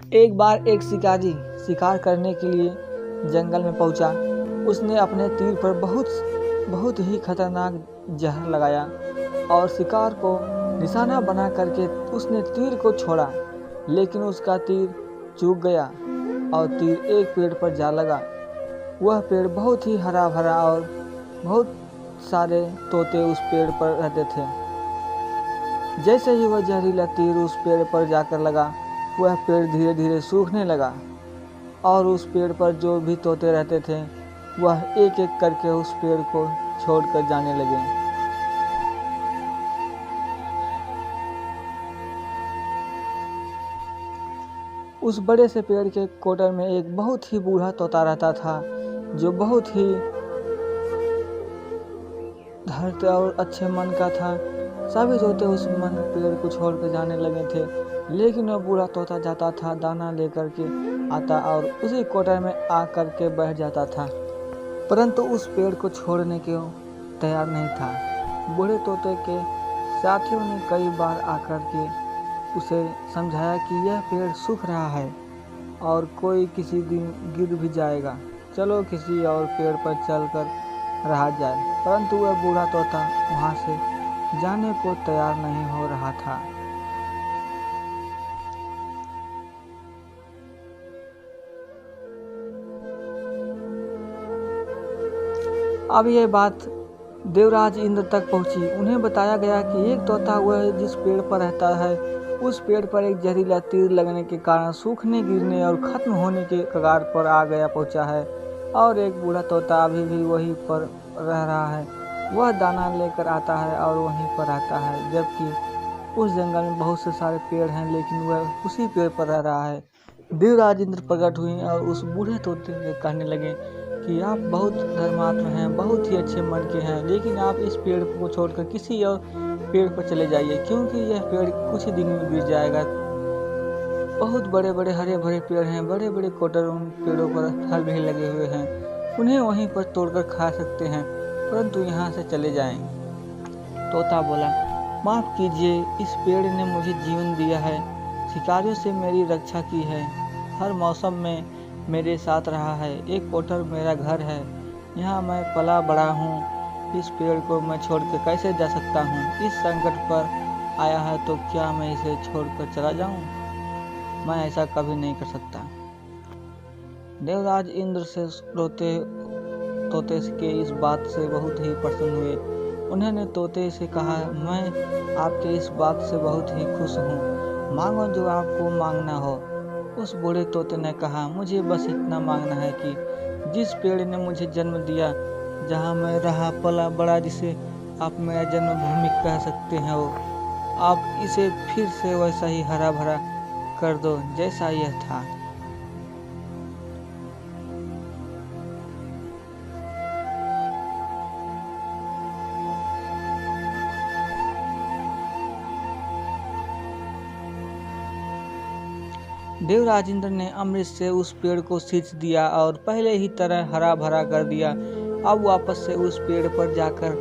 एक बार एक शिकारी शिकार करने के लिए जंगल में पहुंचा। उसने अपने तीर पर बहुत ही खतरनाक जहर लगाया और शिकार को निशाना बना करके उसने तीर को छोड़ा, लेकिन उसका तीर चूक गया और तीर एक पेड़ पर जा लगा। वह पेड़ बहुत ही हरा भरा और बहुत सारे तोते उस पेड़ पर रहते थे। जैसे ही वह जहरीला तीर उस पेड़ पर जाकर लगा, वह पेड़ धीरे धीरे सूखने लगा और उस पेड़ पर जो भी तोते रहते थे वह एक एक करके उस पेड़ को छोड़कर जाने लगे। उस बड़े से पेड़ के कोटर में एक बहुत ही बूढ़ा तोता रहता था, जो बहुत ही धैर्य और अच्छे मन का था। सभी तोते उस पेड़ को छोड़कर जाने लगे थे, लेकिन वह बूढ़ा तोता जाता था, दाना लेकर के आता और उसी कोटर में आ कर के बैठ जाता था, परंतु उस पेड़ को छोड़ने के तैयार नहीं था। बूढ़े तोते के साथियों ने कई बार आकर के उसे समझाया कि यह पेड़ सूख रहा है और कोई किसी दिन गिर भी जाएगा, चलो किसी और पेड़ पर चलकर रहा जाए, परंतु वह बूढ़ा तोता वहां से जाने को तैयार नहीं हो रहा था। अब यह बात देवराज इंद्र तक पहुंची। उन्हें बताया गया कि एक तोता वह जिस पेड़ पर रहता है, उस पेड़ पर एक जहरीला तीर लगने के कारण सूखने, गिरने और खत्म होने के कगार पर आ गया पहुंचा है, और एक बूढ़ा तोता अभी भी वहीं पर रह रहा है। वह दाना लेकर आता है और वहीं पर रहता है, जबकि उस जंगल में बहुत से सारे पेड़ हैं, लेकिन वह उसी पेड़ पर रह रहा है। देवराज इंद्र प्रकट हुए और उस बूढ़े तोते से कहने लगे कि आप बहुत धर्मात्मा हैं, बहुत ही अच्छे मन के हैं, लेकिन आप इस पेड़ को छोड़कर किसी और पेड़ पर चले जाइए, क्योंकि यह पेड़ कुछ ही दिन में गिर जाएगा। बहुत बड़े बड़े हरे भरे पेड़ हैं, बड़े बड़े कोटर उन पेड़ों पर फल भी लगे हुए हैं, उन्हें वहीं पर तोड़कर खा सकते हैं, परंतु यहाँ से चले जाएं। तोता बोला, माफ कीजिए, इस पेड़ ने मुझे जीवन दिया है, शिकारियों से मेरी रक्षा की है, हर मौसम में मेरे साथ रहा है, एक कोटर मेरा घर है, यहाँ मैं पला बड़ा हूँ, इस पेड़ को मैं छोड़कर कैसे जा सकता हूँ? इस संकट पर आया है तो क्या मैं इसे छोड़कर चला जाऊँ? मैं ऐसा कभी नहीं कर सकता। देवराज इंद्र से तोते के इस बात से बहुत ही प्रसन्न हुए। उन्होंने तोते से कहा, मैं आपके इस बात से बहुत ही खुश हूँ, मांगो जो आपको मांगना हो। उस बूढ़े तोते ने कहा, मुझे बस इतना मांगना है कि जिस पेड़ ने मुझे जन्म दिया, जहाँ मैं रहा पला बड़ा, जिसे आप मेरा जन्मभूमि कह सकते हैं, आप इसे फिर से वैसा ही हरा भरा कर दो जैसा यह था। देवराज इंद्र ने अमृत से उस पेड़ को सींच दिया और पहले ही तरह हरा भरा कर दिया। अब वापस से उस पेड़ पर जाकर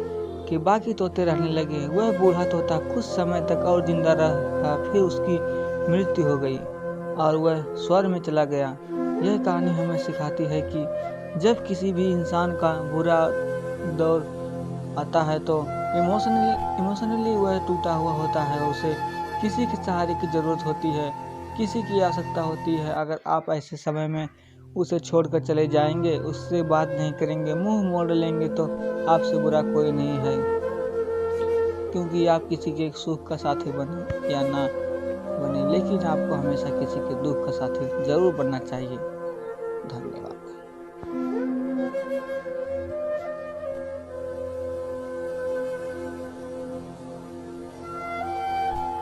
के बाकी तोते रहने लगे। वह बूढ़ा तोता कुछ समय तक और जिंदा रहा, फिर उसकी मृत्यु हो गई और वह स्वर्ग में चला गया। यह कहानी हमें सिखाती है कि जब किसी भी इंसान का बुरा दौर आता है तो इमोशनली वह टूटा हुआ होता है, उसे किसी के सहारे की जरूरत होती है, किसी की आवश्यकता होती है। अगर आप ऐसे समय में उसे छोड़कर चले जाएंगे, उससे बात नहीं करेंगे, मुंह मोड़ लेंगे, तो आपसे बुरा कोई नहीं है, क्योंकि आप किसी के सुख का साथी बने या ना बने, लेकिन आपको हमेशा किसी के दुख का साथी जरूर बनना चाहिए। धन्यवाद।